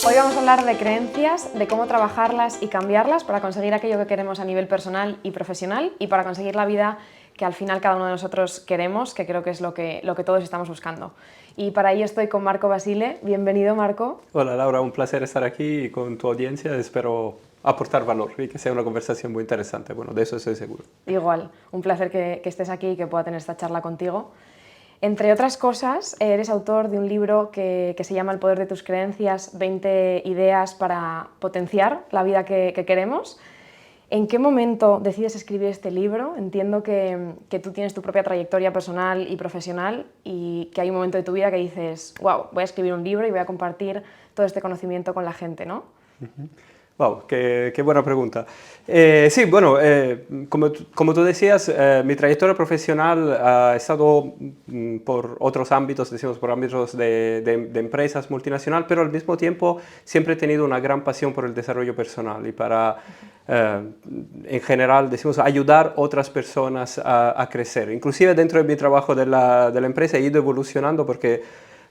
Hoy vamos a hablar de creencias, de cómo trabajarlas y cambiarlas para conseguir aquello que queremos a nivel personal y profesional y para conseguir la vida que al final cada uno de nosotros queremos, que creo que es lo que todos estamos buscando. Y para ello estoy con Marco Basile. Bienvenido, Marco. Hola Laura, un placer estar aquí con tu audiencia. Espero aportar valor y que sea una conversación muy interesante. Bueno, de eso estoy seguro. Igual, un placer que estés aquí y que pueda tener esta charla contigo. Entre otras cosas, eres autor de un libro que se llama El poder de tus creencias, 20 ideas para potenciar la vida que queremos. ¿En qué momento decides escribir este libro? Entiendo que tú tienes tu propia trayectoria personal y profesional y que hay un momento de tu vida que dices, wow, voy a escribir un libro y voy a compartir todo este conocimiento con la gente, ¿no? Wow, qué buena pregunta. Sí, bueno, como tú decías, mi trayectoria profesional ha estado por otros ámbitos, decimos por ámbitos de empresas multinacionales, pero al mismo tiempo siempre he tenido una gran pasión por el desarrollo personal y para, en general, decimos, ayudar a otras personas a crecer. Inclusive dentro de mi trabajo de la empresa he ido evolucionando porque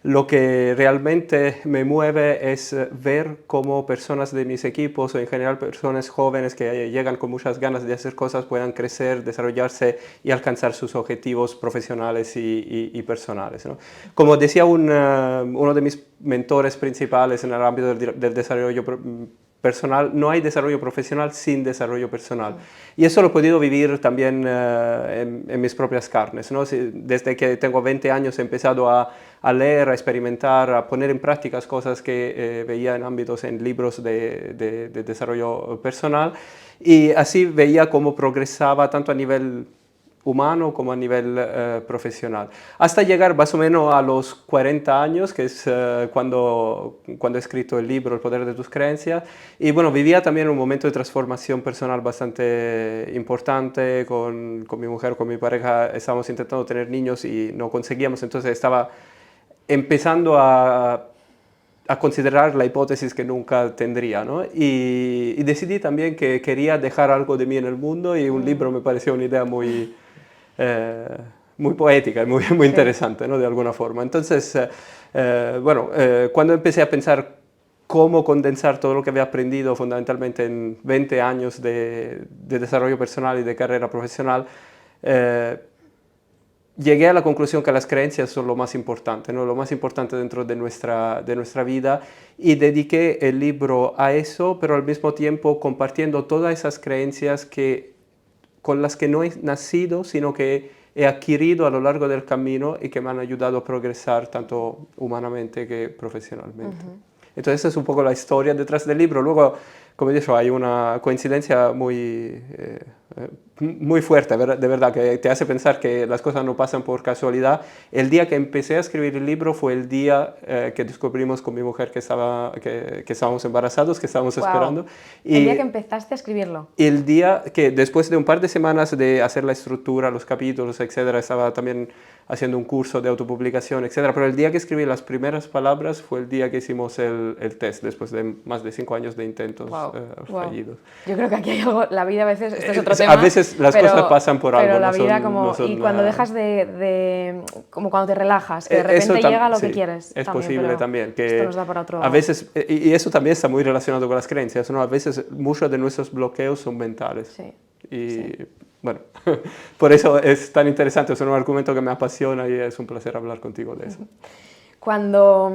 lo que realmente me mueve es ver cómo personas de mis equipos o en general personas jóvenes que llegan con muchas ganas de hacer cosas puedan crecer, desarrollarse y alcanzar sus objetivos profesionales y personales, ¿no? Como decía uno de mis mentores principales en el ámbito del desarrollo personal, no hay desarrollo profesional sin desarrollo personal. Y eso lo he podido vivir también en mis propias carnes, ¿no? Desde que tengo 20 años he empezado a leer, a experimentar, a poner en prácticas cosas que veía en ámbitos, en libros de desarrollo personal, y así veía cómo progresaba tanto a nivel humano como a nivel profesional. Hasta llegar más o menos a los 40 años, que es cuando he escrito el libro El poder de tus creencias. Y bueno, vivía también un momento de transformación personal bastante importante con mi mujer, con mi pareja. Estábamos intentando tener niños y no conseguíamos, entonces estaba empezando a considerar la hipótesis que nunca tendría, ¿no? Y decidí también que quería dejar algo de mí en el mundo y un libro me pareció una idea muy poética y muy Sí. interesante, ¿no? De alguna forma. Entonces, cuando empecé a pensar cómo condensar todo lo que había aprendido fundamentalmente en 20 años de desarrollo personal y de carrera profesional, llegué a la conclusión que las creencias son lo más importante, ¿no? Lo más importante dentro de nuestra vida, y dediqué el libro a eso, pero al mismo tiempo compartiendo todas esas creencias con las que no he nacido, sino que he adquirido a lo largo del camino y que me han ayudado a progresar tanto humanamente que profesionalmente. Entonces esa es un poco la historia detrás del libro. Luego, como he dicho, hay una coincidencia muy fuerte, de verdad, que te hace pensar que las cosas no pasan por casualidad. El día que empecé a escribir el libro fue el día que descubrimos con mi mujer que estábamos embarazados, que estábamos esperando. El día que empezaste a escribirlo. El día que después de un par de semanas de hacer la estructura, los capítulos, etcétera, estaba también haciendo un curso de autopublicación, etcétera, pero el día que escribí las primeras palabras fue el día que hicimos el test, después de más de 5 años de intentos fallidos. Yo creo que aquí hay algo, la vida a veces, esto es otro tema. A veces las cosas pasan por algo. Pero la no vida son, como, no son, y cuando dejas como cuando te relajas, que de repente llega lo que quieres. Es también, posible también. Que esto nos da para otro... A veces, y eso también está muy relacionado con las creencias, ¿no? A veces muchos de nuestros bloqueos son mentales. Sí. Y bueno, por eso es tan interesante, es un argumento que me apasiona y es un placer hablar contigo de eso. Cuando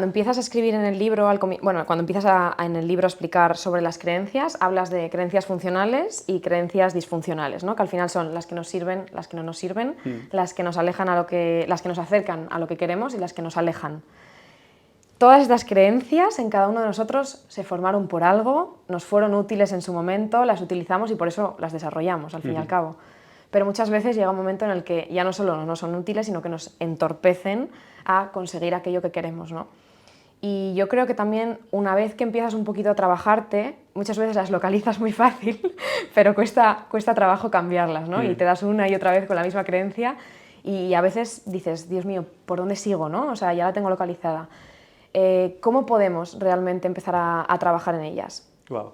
empiezas a escribir en el libro, cuando empiezas en el libro a explicar sobre las creencias, hablas de creencias funcionales y creencias disfuncionales, ¿no? Que al final son las que nos sirven, las que no nos sirven, las que nos alejan las que nos acercan a lo que queremos y las que nos alejan. Todas estas creencias en cada uno de nosotros se formaron por algo, nos fueron útiles en su momento, las utilizamos y por eso las desarrollamos, al fin y al cabo. Pero muchas veces llega un momento en el que ya no solo no son útiles, sino que nos entorpecen a conseguir aquello que queremos, ¿no? Y yo creo que también una vez que empiezas un poquito a trabajarte, muchas veces las localizas muy fácil, pero cuesta trabajo cambiarlas, ¿no? Y te das una y otra vez con la misma creencia y a veces dices, Dios mío, ¿por dónde sigo, no? O sea, ya la tengo localizada. ¿Cómo podemos realmente empezar a trabajar en ellas? Wow.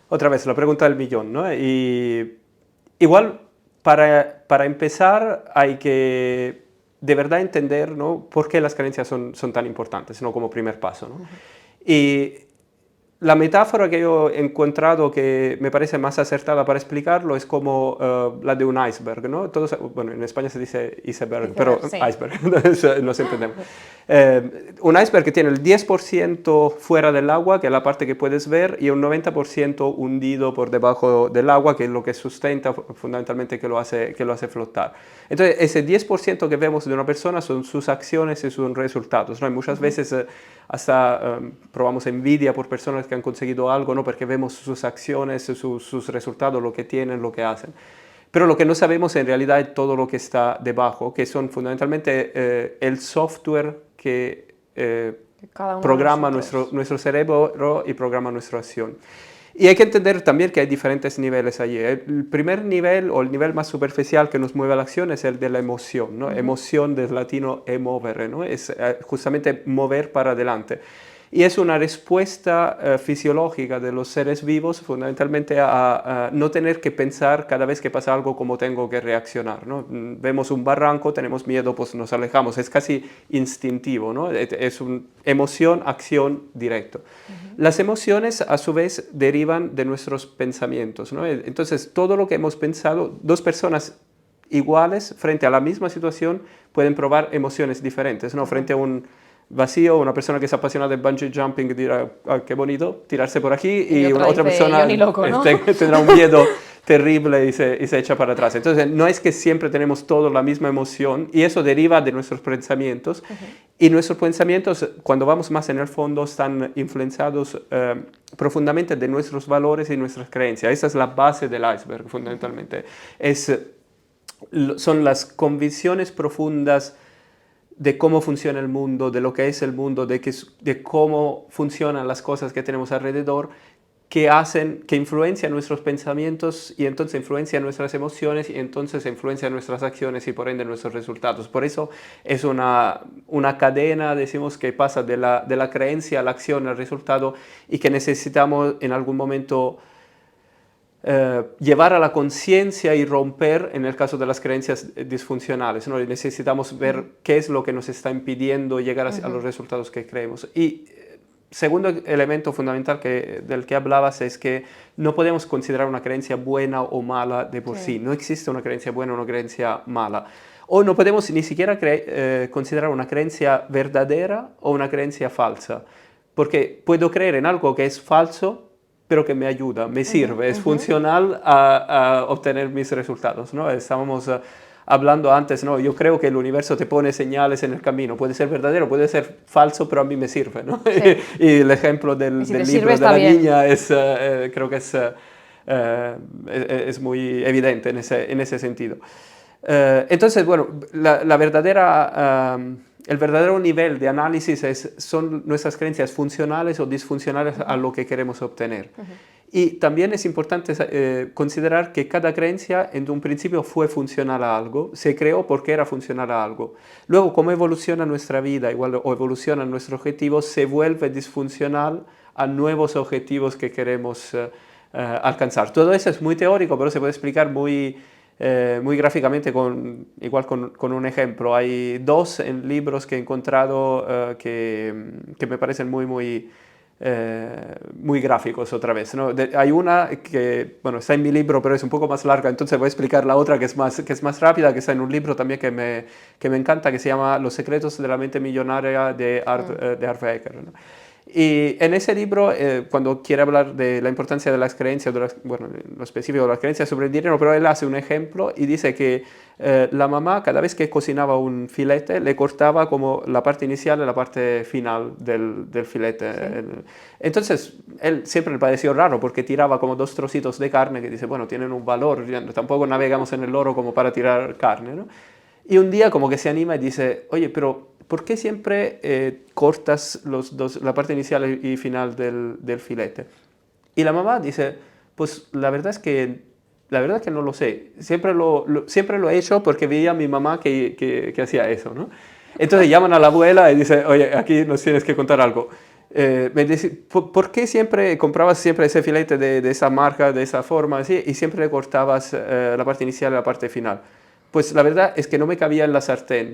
Otra vez, la pregunta del millón, ¿no? Y igual, para empezar, hay que de verdad entender, ¿no? por qué las creencias son tan importantes, ¿no? Como primer paso, ¿no? Y la metáfora que yo he encontrado que me parece más acertada para explicarlo es como la de un iceberg, ¿no? Todos, bueno, en España se dice iceberg, pero Sí. iceberg, nos entendemos. Un iceberg que tiene el 10% fuera del agua, que es la parte que puedes ver, y un 90% hundido por debajo del agua, que es lo que sustenta fundamentalmente que lo hace flotar. Entonces, ese 10% que vemos de una persona son sus acciones y sus resultados, ¿no? Y muchas veces hasta probamos envidia por personas que han conseguido algo, ¿no? Porque vemos sus acciones, sus resultados, lo que tienen, lo que hacen. Pero lo que no sabemos en realidad es todo lo que está debajo, que son fundamentalmente el software que Cada uno de programa nosotros. nuestro cerebro y programa nuestra acción. Y hay que entender también que hay diferentes niveles allí. El primer nivel o el nivel más superficial que nos mueve a la acción es el de la emoción, ¿no? Emoción del latino emovere, ¿no? Es justamente mover para adelante. Y es una respuesta fisiológica de los seres vivos fundamentalmente a no tener que pensar cada vez que pasa algo cómo tengo que reaccionar, ¿no? Vemos un barranco, tenemos miedo, pues nos alejamos. Es casi instintivo, ¿no? Es una emoción, acción directo. Las emociones a su vez derivan de nuestros pensamientos, ¿no? Entonces todo lo que hemos pensado, dos personas iguales frente a la misma situación pueden probar emociones diferentes, ¿no? Frente a un vacío, una persona que es apasionada de bungee jumping dirá, ah, qué bonito, tirarse por aquí, y otra dice, persona yo ni loco, ¿no? tendrá un miedo terrible y se echa para atrás. Entonces, no es que siempre tenemos todos la misma emoción, y eso deriva de nuestros pensamientos, y nuestros pensamientos, cuando vamos más en el fondo, están influenciados profundamente de nuestros valores y nuestras creencias. Esa es la base del iceberg, fundamentalmente. Son las convicciones profundas de cómo funciona el mundo, de lo que es el mundo, de cómo funcionan las cosas que tenemos alrededor, que influencian nuestros pensamientos y entonces influencian nuestras emociones y entonces influencian nuestras acciones y por ende nuestros resultados. Por eso es una cadena, decimos, que pasa de la creencia a la acción, al resultado, y que necesitamos en algún momento llevar a la conciencia y romper en el caso de las creencias disfuncionales, ¿no? Necesitamos ver qué es lo que nos está impidiendo llegar a los resultados que creemos. Y segundo elemento fundamental del que hablabas es que no podemos considerar una creencia buena o mala de por sí. No existe una creencia buena o una creencia mala. O no podemos ni siquiera considerar una creencia verdadera o una creencia falsa. Porque puedo creer en algo que es falso, pero que me ayuda, me sirve, es funcional a obtener mis resultados, ¿no? Estábamos hablando antes, ¿no? Yo creo que el universo te pone señales en el camino, puede ser verdadero, puede ser falso, pero a mí me sirve, ¿no? Sí. Y el ejemplo del libro de la niña creo que es muy evidente en ese sentido. Entonces, bueno, el verdadero nivel de análisis son nuestras creencias funcionales o disfuncionales a lo que queremos obtener. Y también es importante considerar que cada creencia en un principio fue funcional a algo, se creó porque era funcional a algo. Luego, como evoluciona nuestra vida o evolucionan nuestros objetivos, se vuelve disfuncional a nuevos objetivos que queremos alcanzar. Todo eso es muy teórico, pero se puede explicar muy gráficamente con un ejemplo. Hay dos libros que he encontrado que me parecen muy gráficos otra vez, ¿no? Hay una que, bueno, está en mi libro, pero es un poco más larga, entonces voy a explicar la otra que es más rápida, que está en un libro también que me encanta, que se llama Los secretos de la mente millonaria de Art Becker, ¿no? Y en ese libro, cuando quiere hablar de la importancia de las creencias, bueno, lo específico de las creencias sobre el dinero, pero él hace un ejemplo y dice que la mamá, cada vez que cocinaba un filete, le cortaba como la parte inicial y la parte final del filete. Sí. Entonces, él siempre le pareció raro porque tiraba como 2 trocitos de carne que dice, bueno, tienen un valor, tampoco navegamos en el oro como para tirar carne, ¿no? Y un día como que se anima y dice, oye, pero ¿por qué siempre cortas la parte inicial y final del filete? Y la mamá dice, pues la verdad es que no lo sé. Siempre lo he hecho porque veía a mi mamá que hacía eso, ¿no? Entonces llaman a la abuela y dice, oye, aquí nos tienes que contar algo. Me dice, ¿por qué comprabas ese filete de esa marca, de esa forma, así, y siempre le cortabas la parte inicial y la parte final? Pues la verdad es que no me cabía en la sartén.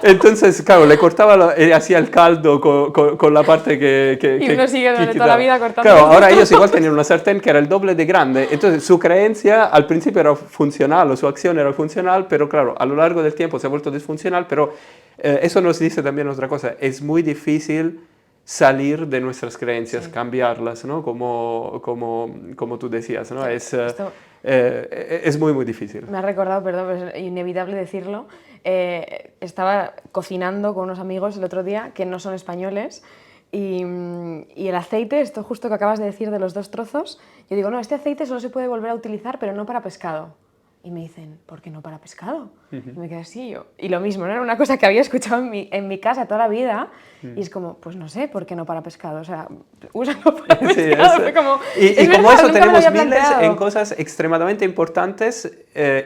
Entonces, claro, le cortaba, hacía el caldo con la parte que Y uno sigue durante toda la quitaba. vida cortando. Claro, ahora ellos igual tenían una sartén que era el doble de grande, entonces su creencia al principio era funcional, o su acción era funcional, pero claro, a lo largo del tiempo se ha vuelto disfuncional, pero eso nos dice también otra cosa, es muy difícil salir de nuestras creencias, Sí. cambiarlas, ¿no? Como tú decías, ¿no? Esto Es muy, muy difícil. me ha recordado, perdón, pero es inevitable decirlo. Estaba cocinando con unos amigos el otro día que no son españoles y el aceite, esto justo que acabas de decir de los 2 trozos, yo digo, no, este aceite solo se puede volver a utilizar, pero no para pescado. Y me dicen, ¿por qué no para pescado? Y me quedé así yo. Y lo mismo, ¿no? Era una cosa que había escuchado en mi casa toda la vida y es como, pues no sé, ¿por qué no para pescado? O sea, úsalo para Sí, pescado. Fue como, y es como verdad, eso nunca me lo tenemos había miles planteado. en cosas extremadamente importantes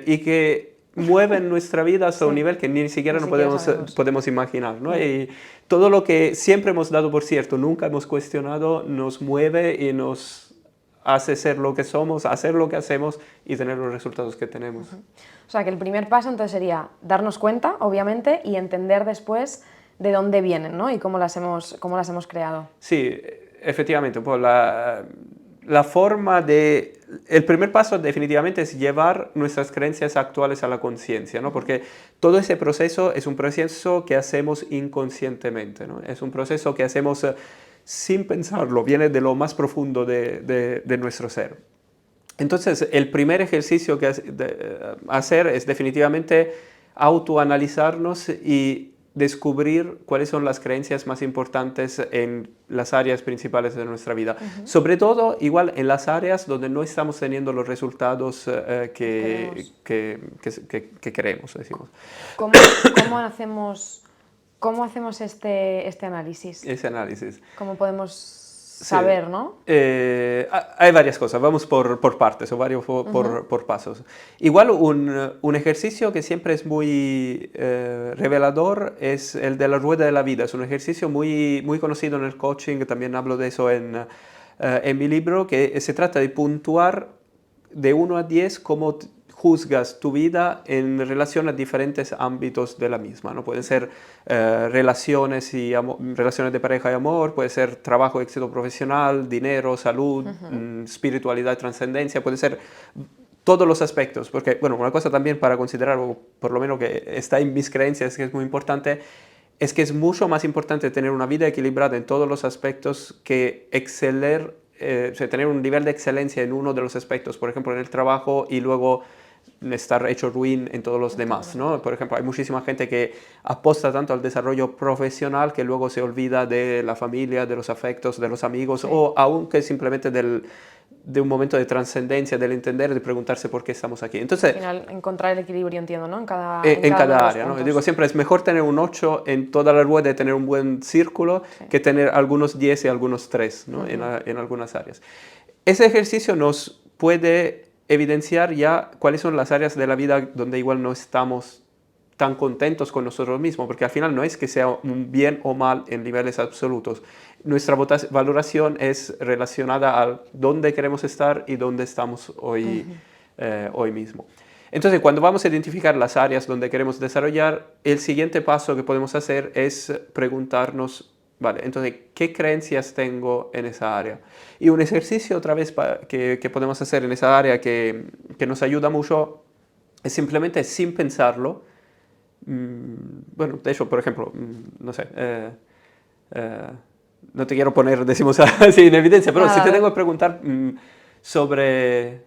y que mueven nuestra vida hasta un nivel que ni siquiera Ni no siquiera sabemos. podemos imaginar, ¿no? Y todo lo que siempre hemos dado por cierto, nunca hemos cuestionado, nos mueve y nos hace ser lo que somos, hacer lo que hacemos y tener los resultados que tenemos. O sea, que el primer paso entonces sería darnos cuenta, obviamente, y entender después de dónde vienen, ¿no? Y cómo las hemos creado. Sí, efectivamente, pues la forma de... El primer paso definitivamente es llevar nuestras creencias actuales a la conciencia, ¿no? Porque todo ese proceso es un proceso que hacemos inconscientemente, ¿no? Es un proceso que hacemos sin pensarlo, viene de lo más profundo de nuestro ser. Entonces, el primer ejercicio que hacer es definitivamente autoanalizarnos y descubrir cuáles son las creencias más importantes en las áreas principales de nuestra vida. Sobre todo, igual, en las áreas donde no estamos teniendo los resultados que queremos, decimos. ¿Cómo, cómo hacemos este análisis? Ese análisis. ¿Cómo podemos Sí. saber, no? Hay varias cosas, vamos por partes o varios por pasos. Igual un ejercicio que siempre es muy revelador es el de la rueda de la vida. Es un ejercicio muy, muy conocido en el coaching, también hablo de eso en mi libro, que se trata de puntuar de 1 a 10 cómo juzgas tu vida en relación a diferentes ámbitos de la misma, ¿no? Puede ser relaciones, relaciones de pareja y amor, puede ser trabajo, éxito profesional, dinero, salud, espiritualidad, trascendencia, puede ser todos los aspectos, porque, bueno, una cosa también para considerar, o por lo menos que está en mis creencias, que es muy importante, es que es mucho más importante tener una vida equilibrada en todos los aspectos que o sea, tener un nivel de excelencia en uno de los aspectos, por ejemplo, en el trabajo y luego estar hecho ruin en todos los demás, ¿no? Por ejemplo, hay muchísima gente que aposta tanto al desarrollo profesional que luego se olvida de la familia, de los afectos, de los amigos, o aunque simplemente de un momento de trascendencia, del entender, de preguntarse por qué estamos aquí. Entonces, Al final, encontrar el equilibrio, entiendo, ¿no? En cada cada uno de los área, ¿no? puntos. Digo, siempre es mejor tener un 8 en toda la rueda y tener un buen círculo que tener algunos 10 y algunos 3, ¿no? En algunas áreas. Ese ejercicio nos puede evidenciar ya cuáles son las áreas de la vida donde igual no estamos tan contentos con nosotros mismos, porque al final no es que sea un bien o mal en niveles absolutos. Nuestra valoración es relacionada a dónde queremos estar y dónde estamos hoy mismo. Entonces, cuando vamos a identificar las áreas donde queremos desarrollar, el siguiente paso que podemos hacer es preguntarnos, vale, entonces, ¿qué creencias tengo en esa área? Y un ejercicio otra vez que podemos hacer en esa área que nos ayuda mucho es simplemente sin pensarlo. Bueno, de hecho, por ejemplo, no sé, no te quiero poner, decimos así en evidencia, pero si te tengo que preguntar sobre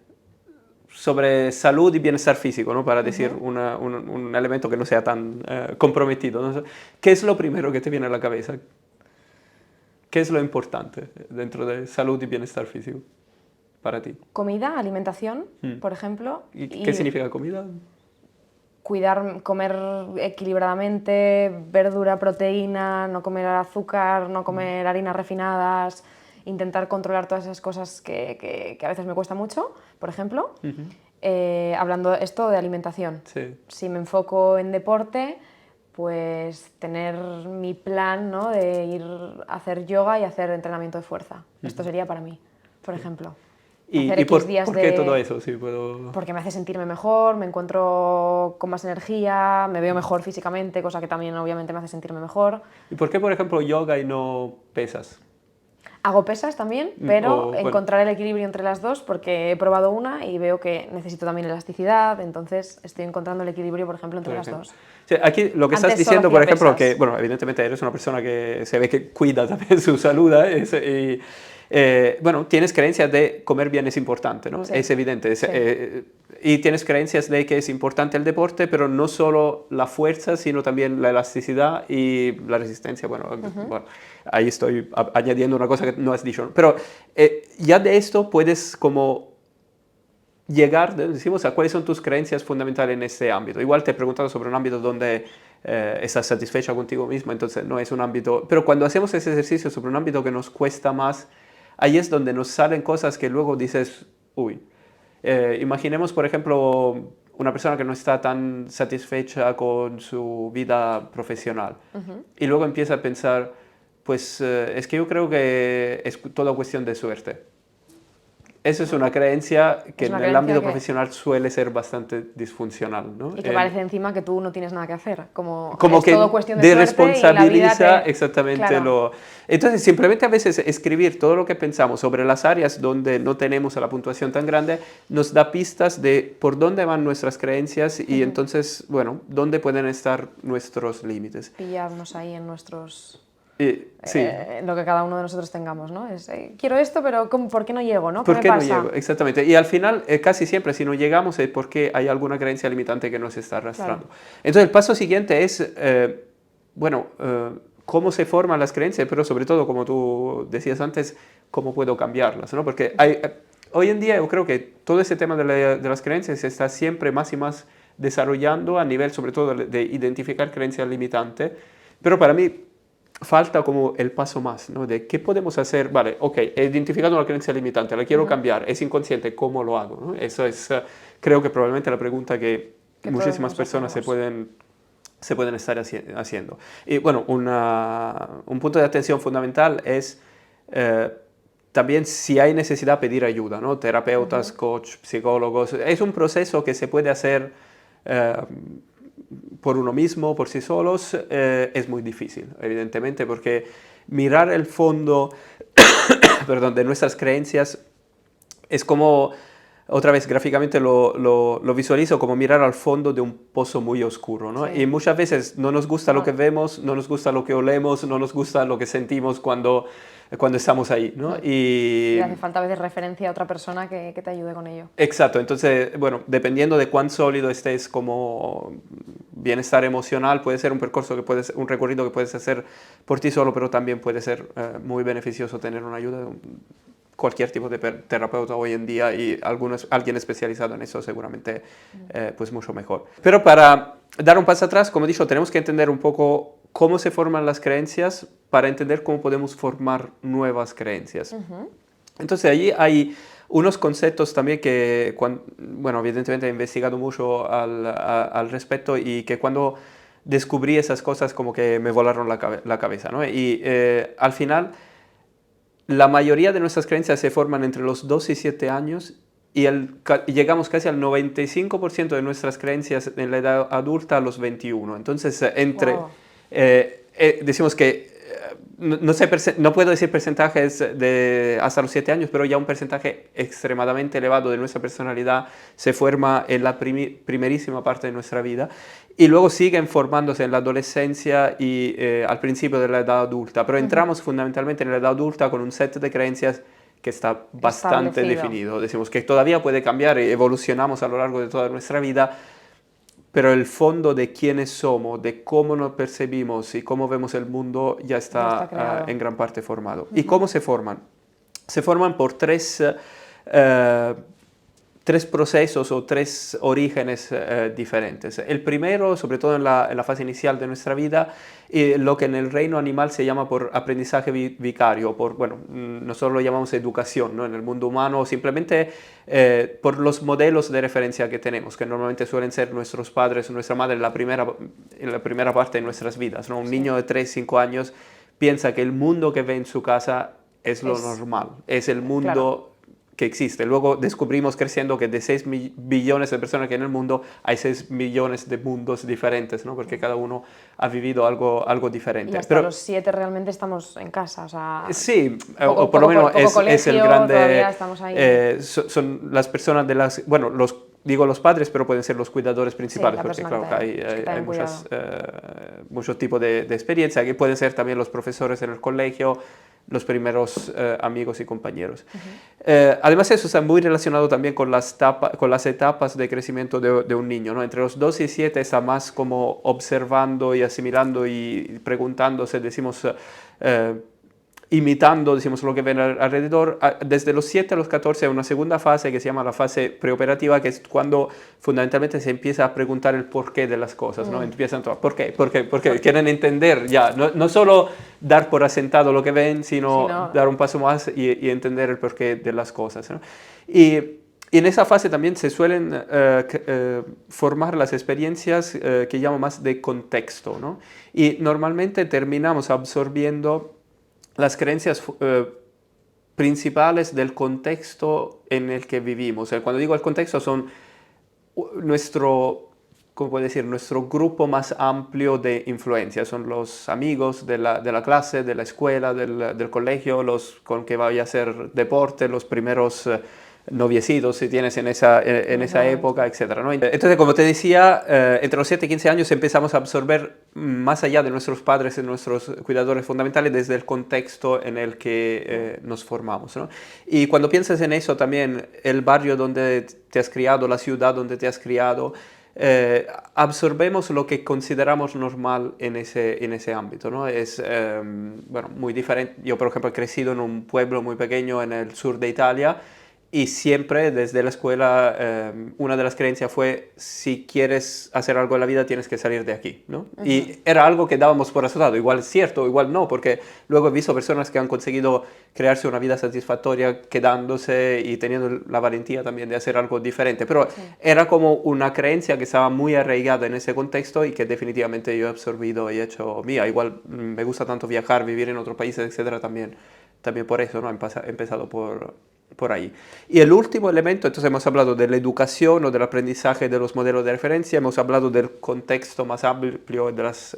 salud y bienestar físico, ¿no? Para decir un elemento que no sea tan comprometido, ¿no? ¿Qué es lo primero que te viene a la cabeza? ¿Qué es lo importante dentro de salud y bienestar físico para ti? Comida, alimentación, por ejemplo. ¿Y qué significa comida? Comer equilibradamente, verdura, proteína, no comer azúcar, no comer harinas refinadas, intentar controlar todas esas cosas que a veces me cuesta mucho, por ejemplo. Hablando esto de alimentación. Sí. Si me enfoco en deporte, pues tener mi plan, ¿no? De ir a hacer yoga y hacer entrenamiento de fuerza. Esto sería para mí, por ejemplo. Hacer ¿Y X días por qué todo eso? Sí, puedo... Porque me hace sentirme mejor, me encuentro con más energía, me veo mejor físicamente, cosa que también obviamente me hace sentirme mejor. ¿Y por qué, por ejemplo, yoga y no pesas? Hago pesas también, pero O, bueno, encontrar el equilibrio entre las dos, porque he probado una y veo que necesito también elasticidad, entonces estoy encontrando el equilibrio, por ejemplo, entre por las ejemplo. dos. Sí, aquí lo que estás Antes solo diciendo, por hacía ejemplo, que, pesas. bueno, evidentemente eres una persona que se ve que cuida también su salud, ¿eh? Y, bueno, tienes creencias de comer bien es importante, ¿no? Sí, Es evidente. sí. Y tienes creencias de que es importante el deporte, pero no solo la fuerza, sino también la elasticidad y la resistencia. Bueno, bueno ahí estoy añadiendo una cosa que no has dicho, ¿no? Pero ya de esto puedes como llegar, decimos, a cuáles son tus creencias fundamentales en ese ámbito. Igual te he preguntado sobre un ámbito donde estás satisfecha contigo mismo, entonces no es un ámbito... Pero cuando hacemos ese ejercicio sobre un ámbito que nos cuesta más, ahí es donde nos salen cosas que luego dices, uy, imaginemos, por ejemplo, una persona que no está tan satisfecha con su vida profesional y luego empieza a pensar, pues es que yo creo que es toda cuestión de suerte. Esa es una creencia que Es en una el creencia ámbito que... profesional suele ser bastante disfuncional, ¿no? Y que parece encima que tú no tienes nada que hacer, como Como es todo que cuestión de suerte y la vida desresponsabiliza te... exactamente Claro, lo... Entonces, simplemente a veces escribir todo lo que pensamos sobre las áreas donde no tenemos la puntuación tan grande nos da pistas de por dónde van nuestras creencias y entonces, bueno, dónde pueden estar nuestros límites. pillarnos ahí en nuestros... Sí, lo que cada uno de nosotros tengamos, ¿no? Es, quiero esto, pero ¿por qué no llego, no? ¿Qué ¿por me qué no pasa? llego? Exactamente. Y al final, casi siempre, si no llegamos es porque hay alguna creencia limitante que nos está Claro. arrastrando. Entonces, el paso siguiente es, bueno, cómo se forman las creencias, pero sobre todo, como tú decías antes, cómo puedo cambiarlas, ¿no? Porque hay, hoy en día yo creo que todo ese tema de las creencias se está siempre más y más desarrollando a nivel, sobre todo, de identificar creencias limitantes. Pero para mí, falta como el paso más, ¿no? De qué podemos hacer, vale, ok, he identificado una creencia limitante, la quiero cambiar, es inconsciente, ¿cómo lo hago? ¿No? Eso es, creo que probablemente la pregunta que Que todos muchísimas nos personas hacemos. se pueden estar haciendo. Y bueno, un punto de atención fundamental es también si hay necesidad pedir ayuda, ¿no? Terapeutas, coach, psicólogos, es un proceso que se puede hacer por uno mismo, por sí solos, es muy difícil, evidentemente, porque mirar el fondo perdón, de nuestras creencias es como, otra vez gráficamente lo visualizo como mirar al fondo de un pozo muy oscuro, ¿no? Sí. Y muchas veces no nos gusta lo No, que vemos, no nos gusta lo que olemos, no nos gusta lo que sentimos cuando estamos ahí, ¿no? y hace falta a veces referencia a otra persona que te ayude con ello. Exacto, entonces, bueno, dependiendo de cuán sólido estés como bienestar emocional, puede ser un percurso que puedes, un recorrido que puedes hacer por ti solo, pero también puede ser muy beneficioso tener una ayuda de cualquier tipo de terapeuta hoy en día y alguien especializado en eso seguramente pues mucho mejor. Pero para dar un paso atrás, como he dicho, tenemos que entender un poco cómo se forman las creencias para entender cómo podemos formar nuevas creencias. Entonces allí hay unos conceptos también que, bueno, evidentemente he investigado mucho al respecto y que cuando descubrí esas cosas como que me volaron la cabeza, ¿no? Y al final la mayoría de nuestras creencias se forman entre los 2 y 7 años y llegamos casi al 95% de nuestras creencias en la edad adulta a los 21. Entonces, Wow. decimos que no sé, no puedo decir porcentajes de hasta los 7 años, pero ya un porcentaje extremadamente elevado de nuestra personalidad se forma en la primerísima parte de nuestra vida y luego siguen formándose en la adolescencia y al principio de la edad adulta, pero entramos fundamentalmente en la edad adulta con un set de creencias que está bastante Establecido. definido. Decimos que todavía puede cambiar, evolucionamos a lo largo de toda nuestra vida, pero el fondo de quiénes somos, de cómo nos percibimos y cómo vemos el mundo ya Ya está está creado. en gran parte formado. ¿Y cómo se forman? Se forman por tres procesos o tres orígenes diferentes. El primero, sobre todo en la fase inicial de nuestra vida, lo que en el reino animal se llama por aprendizaje vicario, bueno, nosotros lo llamamos educación, ¿no? En el mundo humano, simplemente por los modelos de referencia que tenemos, que normalmente suelen ser nuestros padres o nuestra madre en la primera parte de nuestras vidas, ¿no? Un niño de 3, 5 años piensa que el mundo que ve en su casa es lo normal, es el Claro. mundo que existe. Luego descubrimos creciendo que de 6 billones de personas que hay en el mundo, hay 6 millones de mundos diferentes, ¿no? Porque cada uno ha vivido algo diferente. Y hasta Pero, los 7 realmente estamos en casa, o sea... sí, poco, o por lo menos poco colegio, es el grande... todavía estamos ahí. Son las personas de las... Bueno, digo los padres, pero pueden ser los cuidadores principales, la porque persona claro, que hay muchos tipos de experiencia, que pueden ser también los profesores en el colegio, los primeros amigos y compañeros. Además, eso está muy relacionado también con las etapas de crecimiento de un niño, ¿no? Entre los 2 y 7 está más como observando y asimilando y preguntándose, decimos, imitando, decimos, lo que ven alrededor. Desde los 7 a los 14 hay una segunda fase que se llama la fase preoperativa, que es cuando fundamentalmente se empieza a preguntar el porqué de las cosas, ¿no? Empiezan todo, ¿por qué? ¿Por qué? Porque quieren entender ya, no solo dar por asentado lo que ven, sino dar un paso más y entender el porqué de las cosas, ¿no? Y en esa fase también se suelen formar las experiencias que llamo más de contexto, ¿no? Y normalmente terminamos absorbiendo las creencias principales del contexto en el que vivimos. Cuando digo el contexto son nuestro, ¿cómo puedo decir? Nuestro grupo más amplio de influencia. Son los amigos de la clase, de la escuela, del colegio, los con que vaya a hacer deporte, los primeros noviecitos si tienes en esa época, etc., ¿no? Entonces, como te decía, entre los 7 y 15 años empezamos a absorber más allá de nuestros padres y nuestros cuidadores fundamentales desde el contexto en el que nos formamos, ¿no? Y cuando piensas en eso también, el barrio donde te has criado, la ciudad donde te has criado, absorbemos lo que consideramos normal en ese ámbito, ¿no? Es bueno, muy diferente. Yo, por ejemplo, he crecido en un pueblo muy pequeño en el sur de Italia. Y siempre desde la escuela una de las creencias fue, si quieres hacer algo en la vida tienes que salir de aquí, ¿no? Y era algo que dábamos por asentado, igual es cierto, igual no, porque luego he visto personas que han conseguido crearse una vida satisfactoria quedándose y teniendo la valentía también de hacer algo diferente, pero era como una creencia que estaba muy arraigada en ese contexto y que definitivamente yo he absorbido y he hecho mía. Igual me gusta tanto viajar, vivir en otros países, etcétera, también por eso, ¿no? He empezado por ahí. Y el último elemento, entonces hemos hablado de la educación o del aprendizaje de los modelos de referencia, hemos hablado del contexto más amplio, de las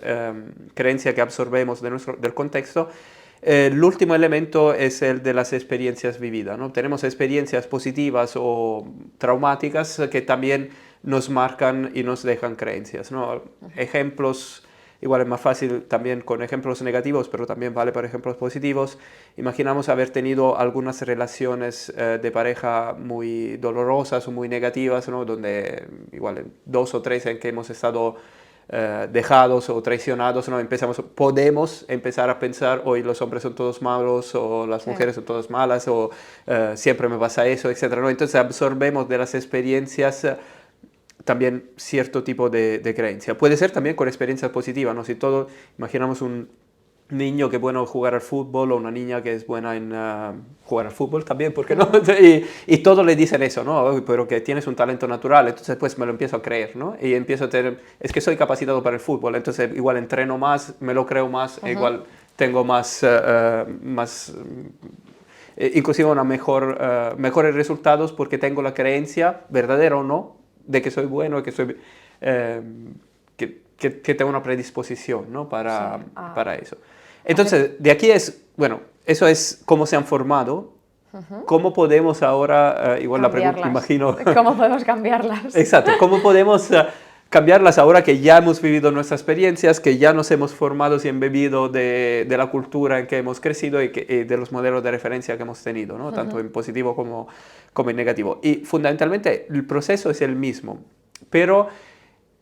creencias que absorbemos del contexto. El último elemento es el de las experiencias vividas, ¿no? Tenemos experiencias positivas o traumáticas que también nos marcan y nos dejan creencias, ¿no? Ejemplos. Igual es más fácil también con ejemplos negativos, pero también vale para ejemplos positivos. Imaginamos haber tenido algunas relaciones de pareja muy dolorosas o muy negativas, ¿no? Donde igual 2 o 3 en que hemos estado dejados o traicionados, ¿no? Podemos empezar a pensar, hoy los hombres son todos malos, o las mujeres son todas malas, o siempre me pasa eso, etc., ¿no? Entonces absorbemos de las experiencias también cierto tipo de creencia. Puede ser también con experiencias positivas, ¿no? Si todo, imaginamos un niño que es bueno jugar al fútbol o una niña que es buena en jugar al fútbol también, ¿por qué no? Y todos le dicen eso, ¿no? Pero que tienes un talento natural, entonces pues me lo empiezo a creer, ¿no? Y empiezo a tener, es que soy capacitado para el fútbol, entonces igual entreno más, me lo creo más, igual tengo inclusive mejores resultados porque tengo la creencia, verdadera o no, de que soy bueno, que tengo una predisposición, ¿no? para eso. Entonces, de aquí bueno, eso es cómo se han formado. ¿Cómo podemos ahora, igual la pregunta, imagino... ¿Cómo podemos cambiarlas? Exacto, ¿cómo podemos cambiarlas ahora que ya hemos vivido nuestras experiencias, que ya nos hemos formado y embebido de la cultura en que hemos crecido y de los modelos de referencia que hemos tenido, ¿no? Tanto en positivo como en negativo? Y fundamentalmente el proceso es el mismo, pero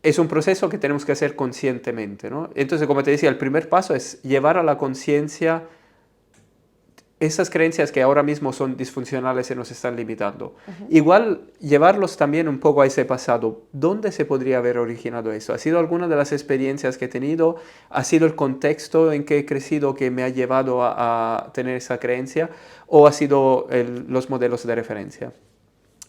es un proceso que tenemos que hacer conscientemente, ¿no? Entonces, como te decía, el primer paso es llevar a la conciencia esas creencias que ahora mismo son disfuncionales y nos están limitando. Igual llevarlos también un poco a ese pasado. ¿Dónde se podría haber originado eso? ¿Ha sido alguna de las experiencias que he tenido? ¿Ha sido el contexto en que he crecido que me ha llevado a tener esa creencia? ¿O ha sido los modelos de referencia?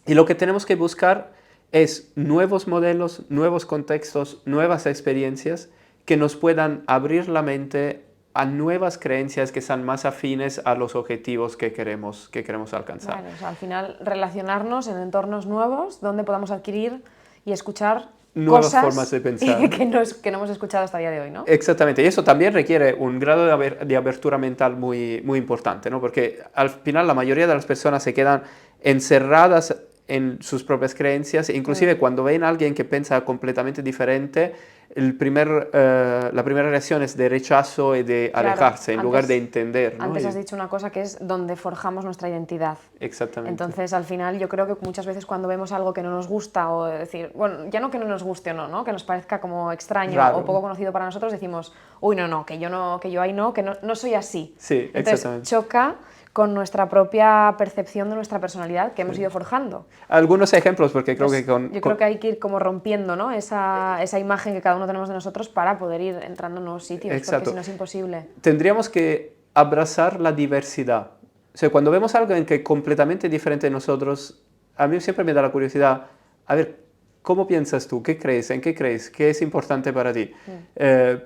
Y lo que tenemos que buscar es nuevos modelos, nuevos contextos, nuevas experiencias que nos puedan abrir la mente a nuevas creencias que sean más afines a los objetivos que queremos alcanzar. Vale, o sea, al final relacionarnos en entornos nuevos donde podamos adquirir y escuchar Nuevas cosas formas de pensar. que no hemos escuchado hasta el día de hoy, ¿no? Exactamente, y eso también requiere un grado de apertura mental muy, muy importante, ¿no? Porque al final la mayoría de las personas se quedan encerradas en sus propias creencias, e inclusive cuando ven a alguien que piensa completamente diferente, la primera reacción es de rechazo y de alejarse, en lugar de entender, ¿no? Antes has dicho una cosa que es donde forjamos nuestra identidad. Exactamente. Entonces, al final, yo creo que muchas veces cuando vemos algo que no nos gusta, o decir, bueno, ya no que no nos guste o no, ¿no? Que nos parezca como extraño Raro. o poco conocido para nosotros, decimos, uy, no, que yo ahí no, que no soy así. Sí, entonces, exactamente. choca con nuestra propia percepción de nuestra personalidad que hemos ido forjando. Algunos ejemplos, porque creo que Yo creo que hay que ir como rompiendo, ¿no? esa imagen que cada uno tenemos de nosotros para poder ir entrando en nuevos sitios, Exacto. porque si no es imposible. Tendríamos que abrazar la diversidad. O sea, cuando vemos algo en que es completamente diferente de nosotros, a mí siempre me da la curiosidad, a ver, ¿cómo piensas tú? ¿Qué crees? ¿En qué crees? ¿Qué es importante para ti?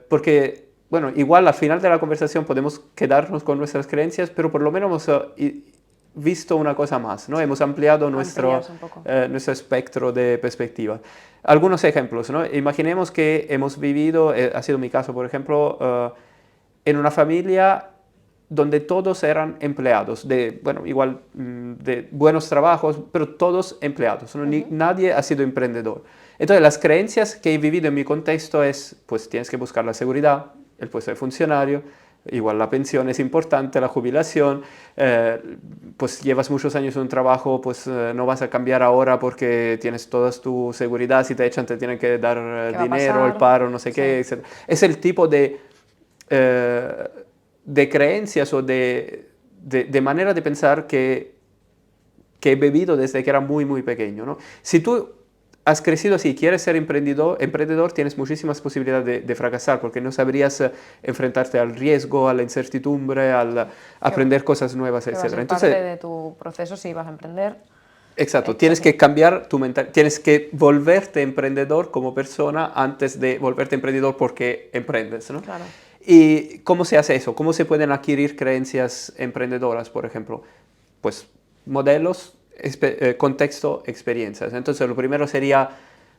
Porque, bueno, igual al final de la conversación podemos quedarnos con nuestras creencias, pero por lo menos hemos visto una cosa más, ¿no? Hemos ampliado nuestro espectro de perspectiva. Algunos ejemplos, ¿no? Imaginemos que hemos vivido, ha sido mi caso, por ejemplo, en una familia donde todos eran empleados, igual de buenos trabajos, pero todos empleados, ¿no? Nadie ha sido emprendedor. Entonces, las creencias que he vivido en mi contexto es, pues tienes que buscar la seguridad, el puesto de funcionario, igual la pensión es importante, la jubilación, pues llevas muchos años en un trabajo, pues no vas a cambiar ahora porque tienes toda tu seguridad, si te echan te tienen que dar dinero, el paro, no sé qué, etc. Es el tipo de creencias o de manera de pensar que he bebido desde que era muy, muy pequeño, ¿no? Si tú has crecido así, quieres ser emprendedor, tienes muchísimas posibilidades de fracasar porque no sabrías enfrentarte al riesgo, a la incertidumbre, al aprender cosas nuevas, etc. Entonces, parte de tu proceso si vas a emprender. Exacto, tienes que cambiar tu mentalidad, tienes que volverte emprendedor como persona antes de volverte emprendedor porque emprendes, ¿no? Claro. ¿Y cómo se hace eso? ¿Cómo se pueden adquirir creencias emprendedoras, por ejemplo? Pues modelos, contexto, experiencias. Entonces, lo primero sería,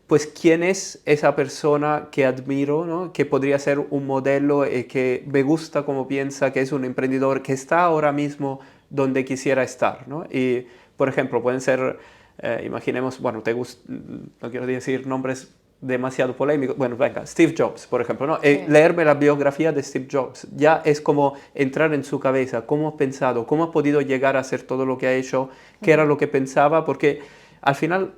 pues, ¿quién es esa persona que admiro, ¿no? Que podría ser un modelo que me gusta cómo piensa, que es un emprendedor que está ahora mismo donde quisiera estar, ¿no? Y, por ejemplo, pueden ser, imaginemos, bueno, no quiero decir nombres demasiado polémico. Bueno, venga, Steve Jobs, por ejemplo, ¿no? Sí. Leerme la biografía de Steve Jobs ya es como entrar en su cabeza, cómo ha pensado, cómo ha podido llegar a hacer todo lo que ha hecho, qué era lo que pensaba, porque al final,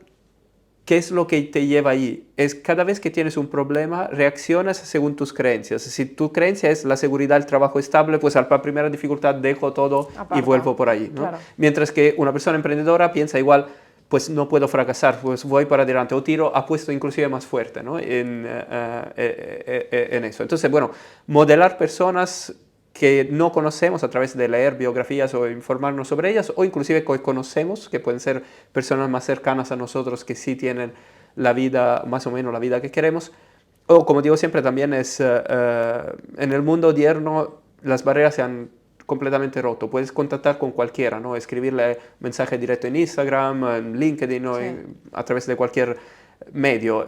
¿qué es lo que te lleva ahí? Es cada vez que tienes un problema, reaccionas según tus creencias. Si tu creencia es la seguridad, el trabajo estable, pues a la primera dificultad dejo todo y vuelvo por ahí, ¿no? Claro. Mientras que una persona emprendedora piensa igual, pues no puedo fracasar, pues voy para adelante, o tiro, apuesto inclusive más fuerte, ¿no? en eso. Entonces, bueno, modelar personas que no conocemos a través de leer biografías o informarnos sobre ellas, o inclusive que conocemos, que pueden ser personas más cercanas a nosotros que sí tienen la vida, más o menos la vida que queremos. O, como digo siempre, también es, en el mundo odierno las barreras se han completamente roto. Puedes contactar con cualquiera, ¿no? Escribirle mensaje directo en Instagram, en LinkedIn, ¿no? Sí. A través de cualquier medio.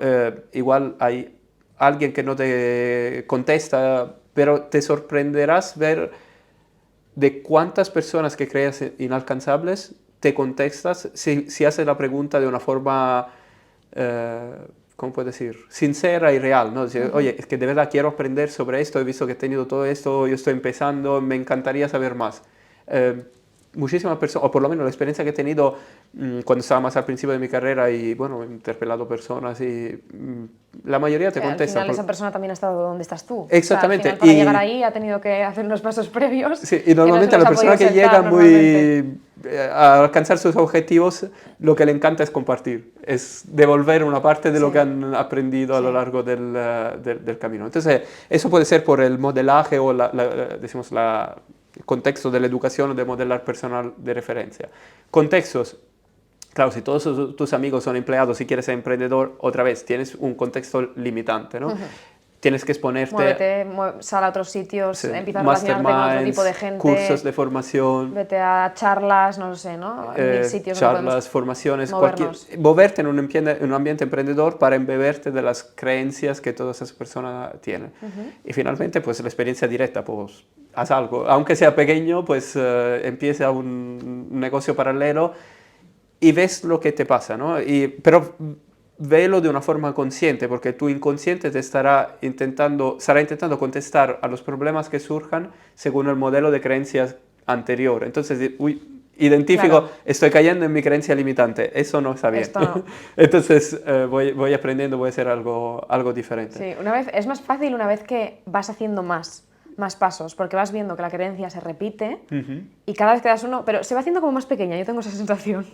Igual hay alguien que no te contesta, pero te sorprenderás ver de cuántas personas que creas inalcanzables te contestas si haces la pregunta de una forma, ¿cómo puedo decir? Sincera y real, ¿no? Decir, oye, es que de verdad quiero aprender sobre esto, he visto que he tenido todo esto, yo estoy empezando, me encantaría saber más. Muchísimas personas, o por lo menos la experiencia que he tenido cuando estaba más al principio de mi carrera y, bueno, he interpelado personas y la mayoría te contesta. Al final esa persona también ha estado donde estás tú. Exactamente. O sea, al final, para llegar ahí ha tenido que hacer unos pasos previos. Sí, y normalmente la persona que llega a alcanzar sus objetivos, lo que le encanta es compartir, es devolver una parte de lo que han aprendido a lo largo del camino. Entonces, eso puede ser por el modelaje o decimos el contexto de la educación o de modelar personal de referencia. Contextos. Claro, si todos tus amigos son empleados y quieres ser emprendedor, otra vez, tienes un contexto limitante, ¿no? tienes que exponerte. Muévete, sal a otros sitios, Sí, empieza a relacionarte con otro tipo de gente. cursos de formación. Vete a charlas, no lo sé, ¿no? Mil sitios donde Charlas, podemos formaciones, movernos. moverte en un ambiente emprendedor para embeberte de las creencias que todas esas personas tienen. Y finalmente, pues la experiencia directa, pues haz algo. Aunque sea pequeño, pues empieza un negocio paralelo y ves lo que te pasa, ¿no? Pero velo de una forma consciente, porque tu inconsciente te estará intentando contestar a los problemas que surjan según el modelo de creencias anterior. Entonces, identifico, Claro. estoy cayendo en mi creencia limitante, eso no está bien. Esto no. Entonces, voy aprendiendo, voy a hacer algo diferente. Sí, es más fácil una vez que vas haciendo más pasos, porque vas viendo que la creencia se repite y cada vez que das uno, pero se va haciendo como más pequeña, yo tengo esa sensación.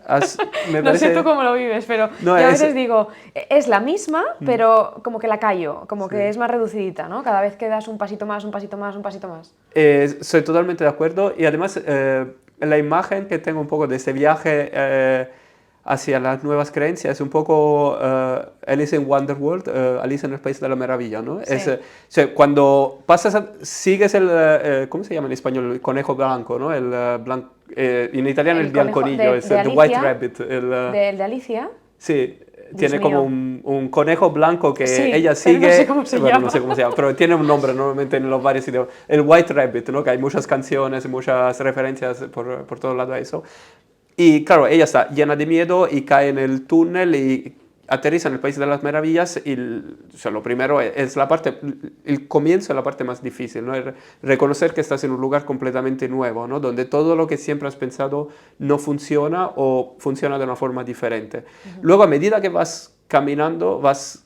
No sé tú cómo lo vives, pero No, yo a veces digo, es la misma, pero como que la callo, como que es más reducidita, ¿no? Cada vez que das un pasito más, un pasito más, un pasito más. Soy totalmente de acuerdo y además la imagen que tengo un poco de este viaje hacia las nuevas creencias es un poco Alice in Wonderworld, Alice en el País de la Maravilla, ¿no? Sí. O sea, cuando sigues ¿cómo se llama en español? El conejo blanco, ¿no? En italiano el bianconillo, es The White Rabbit. ¿El de Alicia? Sí, Dios tiene mío. como un conejo blanco que Sí, ella pero sigue. no sé cómo se Bueno, llama. no sé cómo se llama, pero tiene un nombre normalmente en los varios idiomas. El White Rabbit, ¿no? Que hay muchas canciones, muchas referencias por todo lado a eso. Y claro, ella está llena de miedo y cae en el túnel y aterriza en el País de las Maravillas y o sea, lo primero es el comienzo es la parte más difícil, ¿no? Reconocer que estás en un lugar completamente nuevo, ¿no? Donde todo lo que siempre has pensado no funciona o funciona de una forma diferente. Luego, a medida que vas caminando, vas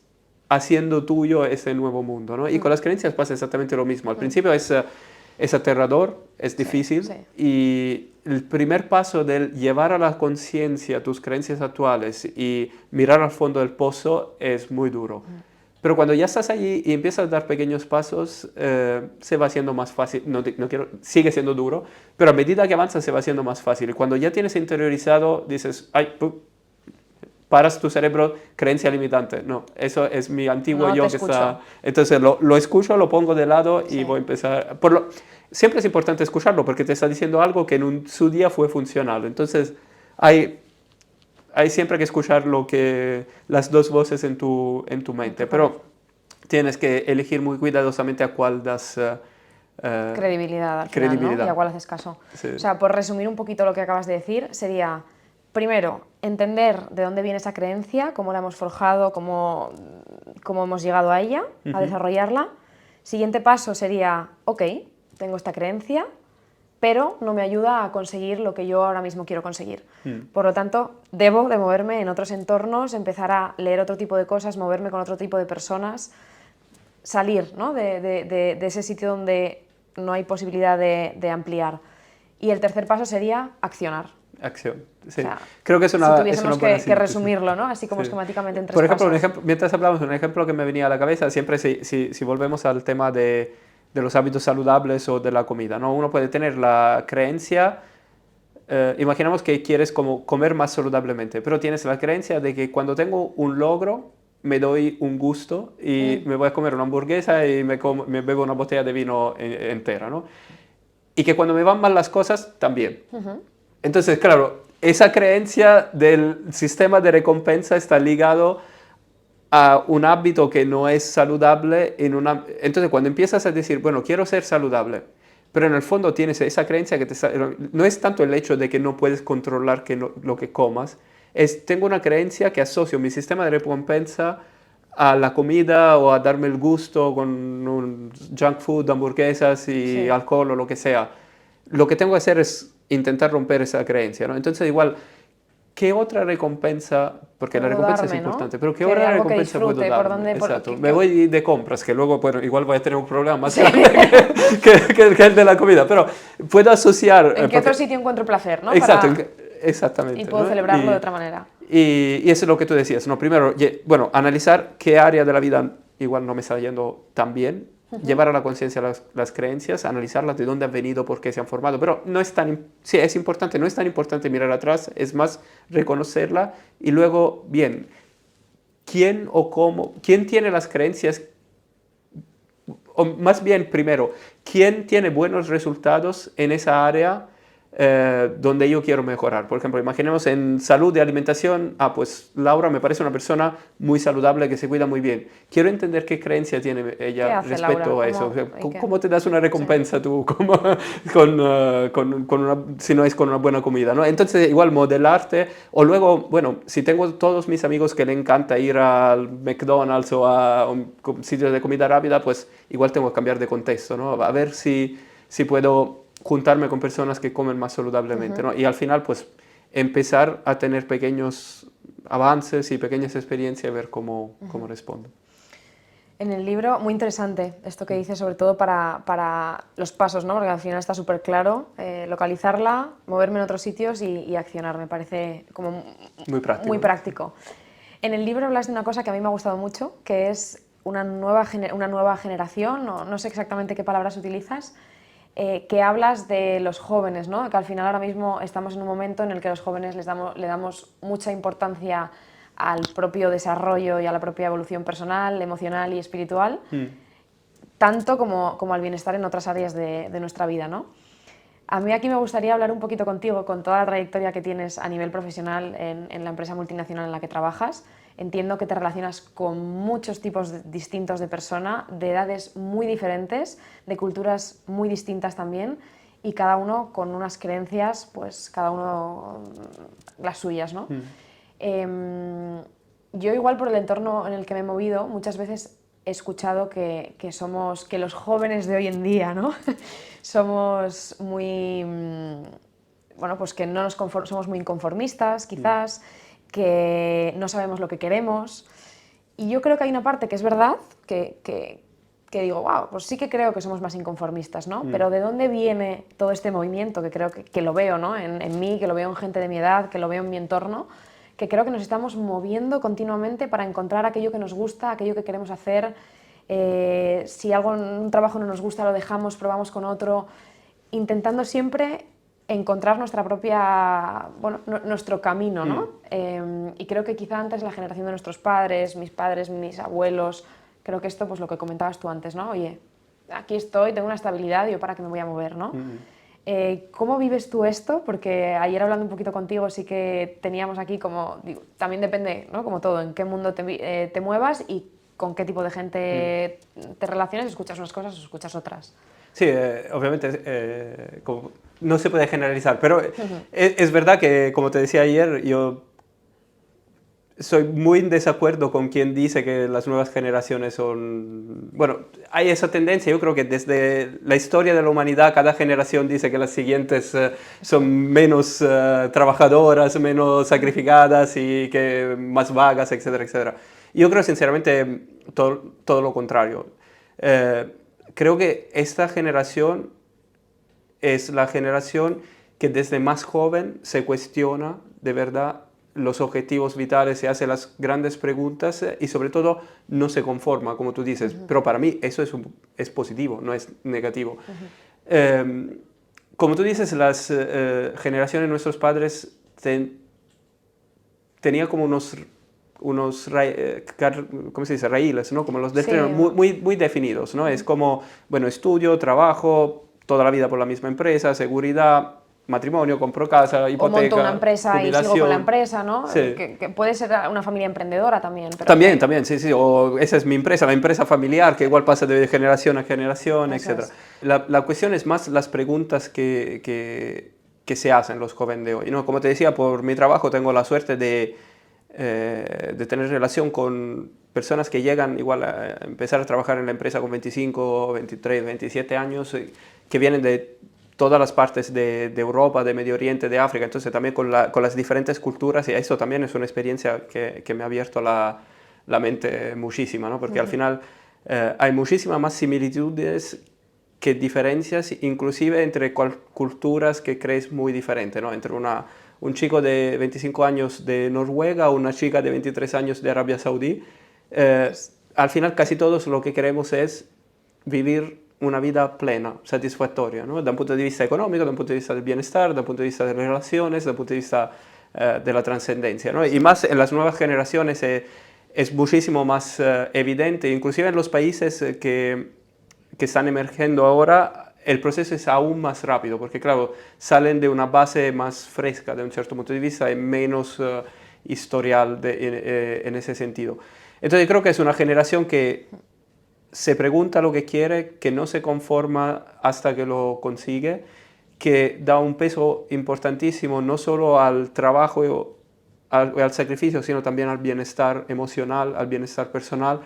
haciendo tuyo ese nuevo mundo, ¿no? Y con las creencias pasa exactamente lo mismo. Al principio es aterrador, es difícil sí. y el primer paso del llevar a la conciencia tus creencias actuales y mirar al fondo del pozo es muy duro. Pero cuando ya estás allí y empiezas a dar pequeños pasos, se va haciendo más fácil. Sigue siendo duro, pero a medida que avanzas se va haciendo más fácil. Y cuando ya tienes interiorizado, dices, ay, paras tu cerebro, creencia limitante. No, eso es mi antiguo No yo te que escucho. está... Entonces lo escucho, lo pongo de lado y Sí. voy a empezar... Siempre es importante escucharlo porque te está diciendo algo que en su día fue funcional. Entonces hay siempre que escuchar las dos voces en tu mente, pero tienes que elegir muy cuidadosamente a cuál das Credibilidad al final, ¿no? Y a cuál haces caso. Sí. O sea, por resumir un poquito lo que acabas de decir, sería, primero, entender de dónde viene esa creencia, cómo la hemos forjado, cómo hemos llegado a ella, a desarrollarla. Siguiente paso sería, ok, tengo esta creencia, pero no me ayuda a conseguir lo que yo ahora mismo quiero conseguir. Por lo tanto, debo de moverme en otros entornos, empezar a leer otro tipo de cosas, moverme con otro tipo de personas, salir, ¿no? de ese sitio donde no hay posibilidad de ampliar. Y el tercer paso sería accionar. Acción, sí. O sea, creo que es una si buena tuviésemos que síntesis. resumirlo, ¿no? Así como Sí. esquemáticamente en tres Por ejemplo, pasos. mientras hablamos, un ejemplo que me venía a la cabeza, siempre si volvemos al tema de los hábitos saludables o de la comida, ¿no? Uno puede tener la creencia, imaginamos que quieres como comer más saludablemente, pero tienes la creencia de que cuando tengo un logro, me doy un gusto y me voy a comer una hamburguesa y me bebo una botella de vino entera, ¿no? Y que cuando me van mal las cosas, también. Entonces, claro, esa creencia del sistema de recompensa está ligado a un hábito que no es saludable. Entonces, cuando empiezas a decir, bueno, quiero ser saludable, pero en el fondo tienes esa creencia que no es tanto el hecho de que no puedes controlar lo que comas, tengo una creencia que asocio mi sistema de recompensa a la comida o a darme el gusto con un junk food, hamburguesas y alcohol o lo que sea. Lo que tengo que hacer es intentar romper esa creencia, ¿no? Entonces, igual, ¿qué otra recompensa? Porque la recompensa es importante, ¿no? Pero ¿qué otra recompensa puedo darme? Exacto. Me voy de compras, que luego, bueno, igual voy a tener un problema más grande que el de la comida, pero puedo asociar... ¿En qué otro sitio encuentro placer, no? Exacto, exactamente. Y puedo ¿no? celebrarlo de otra manera. Y eso es lo que tú decías, ¿no? Primero, bueno, analizar qué área de la vida igual no me está yendo tan bien, llevar a la conciencia las creencias, analizarlas de dónde han venido, por qué se han formado, pero no es sí, es importante, no es tan importante mirar atrás, es más reconocerla y luego, bien, ¿quién tiene las creencias o más bien primero, ¿quién tiene buenos resultados en esa área donde yo quiero mejorar? Por ejemplo, imaginemos en salud y alimentación, pues Laura me parece una persona muy saludable que se cuida muy bien. Quiero entender qué creencia tiene ¿Qué ella hace Laura? respecto a eso. ¿Cómo, ¿Cómo te das una sí. recompensa tú con una, si no es con una buena comida, ¿no? Entonces, igual modelarte, o luego, bueno, si tengo todos mis amigos que le encanta ir al McDonald's o a un sitio de comida rápida, pues igual tengo que cambiar de contexto, ¿no? A ver si puedo juntarme con personas que comen más saludablemente, ¿no? Y al final, pues, empezar a tener pequeños avances y pequeñas experiencias y ver cómo respondo. En el libro, muy interesante esto que dices, sobre todo para los pasos, ¿no? Porque al final está súper claro, localizarla, moverme en otros sitios y accionar, me parece como muy práctico. Muy práctico. En el libro hablas de una cosa que a mí me ha gustado mucho, que es una nueva generación, no sé exactamente qué palabras utilizas, que hablas de los jóvenes, ¿no? Que al final ahora mismo estamos en un momento en el que los jóvenes le damos mucha importancia al propio desarrollo y a la propia evolución personal, emocional y espiritual, tanto como al bienestar en otras áreas de nuestra vida, ¿no? A mí aquí me gustaría hablar un poquito contigo, con toda la trayectoria que tienes a nivel profesional en la empresa multinacional en la que trabajas. Entiendo que te relacionas con muchos tipos distintos de persona, de edades muy diferentes, de culturas muy distintas también, y cada uno con unas creencias, pues cada uno las suyas, ¿no? Yo igual por el entorno en el que me he movido, muchas veces he escuchado que los jóvenes de hoy en día, ¿no? Somos muy, bueno, pues que no somos muy inconformistas, quizás, que no sabemos lo que queremos. Y yo creo que hay una parte que es verdad, que digo, wow, pues sí que creo que somos más inconformistas, ¿no? Pero ¿de dónde viene todo este movimiento? Que creo que lo veo, ¿no? En mí, que lo veo en gente de mi edad, que lo veo en mi entorno, que creo que nos estamos moviendo continuamente para encontrar aquello que nos gusta, aquello que queremos hacer. Si un trabajo no nos gusta, lo dejamos, probamos con otro, intentando siempre encontrar nuestra propia, bueno, nuestro camino, ¿no? Y creo que quizá antes la generación de nuestros padres, mis abuelos, creo que esto, pues lo que comentabas tú antes, ¿no? Oye, aquí estoy, tengo una estabilidad, ¿yo para qué me voy a mover, ¿no? ¿Cómo vives tú esto? Porque ayer hablando un poquito contigo sí que teníamos aquí como, digo, también depende, ¿no? Como todo, en qué mundo te muevas y con qué tipo de gente te relacionas, escuchas unas cosas o escuchas otras. Sí, obviamente no se puede generalizar, pero es verdad que, como te decía ayer, yo soy muy en desacuerdo con quien dice que las nuevas generaciones son... Bueno, hay esa tendencia, yo creo que desde la historia de la humanidad cada generación dice que las siguientes son menos trabajadoras, menos sacrificadas y que más vagas, etcétera, etcétera. Yo creo sinceramente todo lo contrario. Creo que esta generación es la generación que desde más joven se cuestiona de verdad los objetivos vitales, se hace las grandes preguntas y sobre todo no se conforma, como tú dices. Pero para mí eso es positivo, no es negativo. Como tú dices, las generaciones de nuestros padres tenían como unos ¿cómo se dice? Raíles, ¿no? Como los destinos muy definidos, ¿no? Es como, bueno, estudio, trabajo, toda la vida por la misma empresa, seguridad, matrimonio, compro casa, hipoteca, o monto una empresa jubilación. Y sigo con la empresa, ¿no? Sí. Que puede ser una familia emprendedora también. Pero también, sí. O esa es mi empresa, la empresa familiar, que igual pasa de generación a generación, etc. La cuestión es más las preguntas que se hacen los jóvenes de hoy, ¿no? Como te decía, por mi trabajo tengo la suerte de tener relación con personas que llegan igual a empezar a trabajar en la empresa con 25, 23, 27 años, que vienen de todas las partes de Europa, de Medio Oriente, de África, entonces también con las diferentes culturas, y eso también es una experiencia que me ha abierto la mente muchísima, ¿no? Porque al final hay muchísimas más similitudes que diferencias, inclusive entre culturas que crees muy diferentes, ¿no? Entre un chico de 25 años de Noruega o una chica de 23 años de Arabia Saudí, al final casi todos lo que queremos es vivir una vida plena, satisfactoria, ¿no? Da un punto de vista económico, da un punto de vista del bienestar, da un punto de vista de relaciones, da un punto de vista de la trascendencia, ¿no? Y más en las nuevas generaciones es muchísimo más evidente, inclusive en los países que que están emergiendo ahora, el proceso es aún más rápido, porque claro, salen de una base más fresca de un cierto punto de vista y menos historial en ese sentido. Entonces creo que es una generación que se pregunta lo que quiere, que no se conforma hasta que lo consigue, que da un peso importantísimo no solo al trabajo y al sacrificio, sino también al bienestar emocional, al bienestar personal,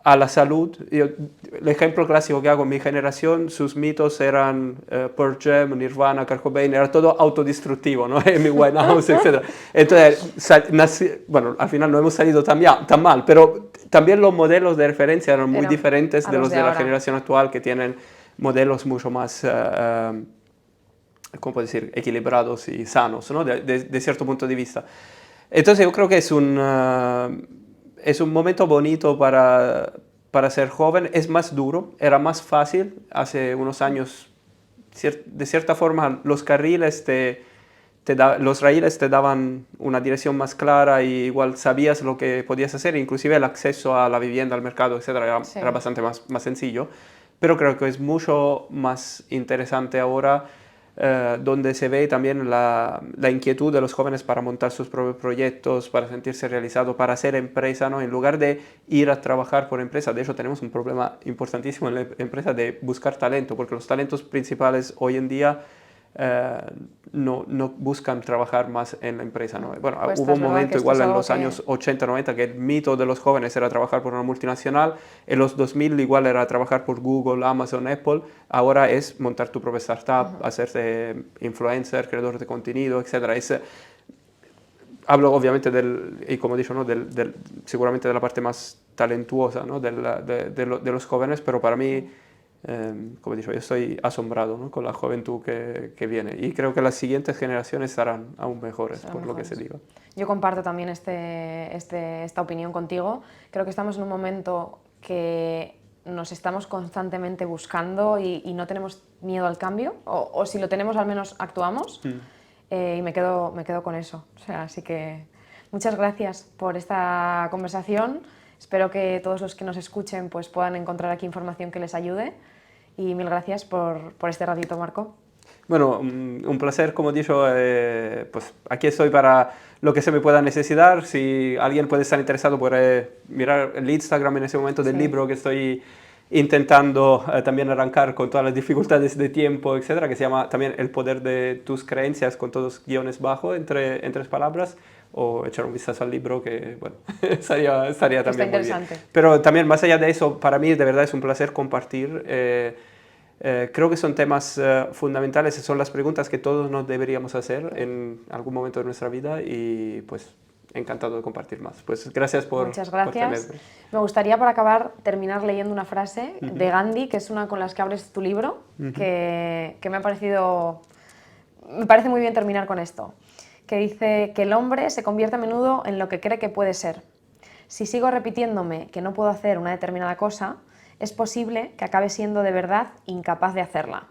a la salud. El ejemplo clásico que hago en mi generación, sus mitos eran Pearl Jam, Nirvana, Kurt Cobain, era todo autodestructivo, ¿no? Amy Winehouse, etc. Entonces, bueno, al final no hemos salido tan mal, pero también los modelos de referencia eran muy diferentes de los de la generación actual, que tienen modelos mucho más, ¿cómo puedo decir?, equilibrados y sanos, ¿no? De cierto punto de vista. Entonces yo creo que es un momento bonito para ser joven. Es más duro, era más fácil hace unos años. De cierta forma, los raíles te daban una dirección más clara y igual sabías lo que podías hacer, inclusive el acceso a la vivienda, al mercado, etcétera, era bastante más sencillo. Pero creo que es mucho más interesante ahora, donde se ve también la inquietud de los jóvenes para montar sus propios proyectos, para sentirse realizados, para hacer empresa, ¿no? En lugar de ir a trabajar por empresa. De hecho, tenemos un problema importantísimo en la empresa de buscar talento, porque los talentos principales hoy en día no buscan trabajar más en la empresa, ¿no? Bueno, hubo un momento igual en los años 80, 90 que el mito de los jóvenes era trabajar por una multinacional, en los 2000 igual era trabajar por Google, Amazon, Apple, ahora es montar tu propia startup, hacerse influencer, creador de contenido, etc. Hablo obviamente y como he dicho, ¿no? Seguramente de la parte más talentuosa, ¿no? de los jóvenes, pero para mí, como he dicho, yo estoy asombrado, ¿no? Con la juventud que viene, y creo que las siguientes generaciones serán aún mejores, por lo que se diga. Yo comparto también esta opinión contigo. Creo que estamos en un momento que nos estamos constantemente buscando y no tenemos miedo al cambio, o si lo tenemos al menos actuamos. Y me quedo con eso. O sea, así que muchas gracias por esta conversación. Espero que todos los que nos escuchen pues, puedan encontrar aquí información que les ayude. Y mil gracias por este ratito, Marco. Bueno, un placer, como he dicho, pues aquí estoy para lo que se me pueda necesitar. Si alguien puede estar interesado, puede mirar el Instagram en ese momento del libro que estoy intentando también arrancar con todas las dificultades de tiempo, etcétera, que se llama también El poder de tus creencias, con todos guiones bajos en 3 palabras, o echar un vistazo al libro, que bueno, estaría también muy bien. Pero también, más allá de eso, para mí de verdad es un placer compartir. Creo que son temas fundamentales, son las preguntas que todos nos deberíamos hacer en algún momento de nuestra vida, y pues encantado de compartir más. Pues gracias por Muchas gracias. Por tenerme. Me gustaría, para acabar, terminar leyendo una frase de Gandhi, que es una con las que abres tu libro, que me parece muy bien terminar con esto, que dice que el hombre se convierte a menudo en lo que cree que puede ser. Si sigo repitiéndome que no puedo hacer una determinada cosa, es posible que acabe siendo de verdad incapaz de hacerla.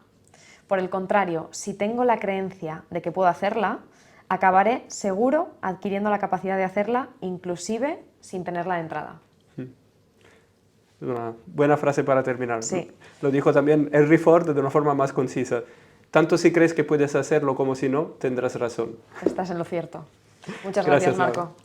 Por el contrario, si tengo la creencia de que puedo hacerla, acabaré seguro adquiriendo la capacidad de hacerla, inclusive sin tenerla de entrada. Una buena frase para terminar. Sí. Lo dijo también Henry Ford de una forma más concisa. Tanto si crees que puedes hacerlo como si no, tendrás razón. Estás en lo cierto. Muchas gracias, Marco.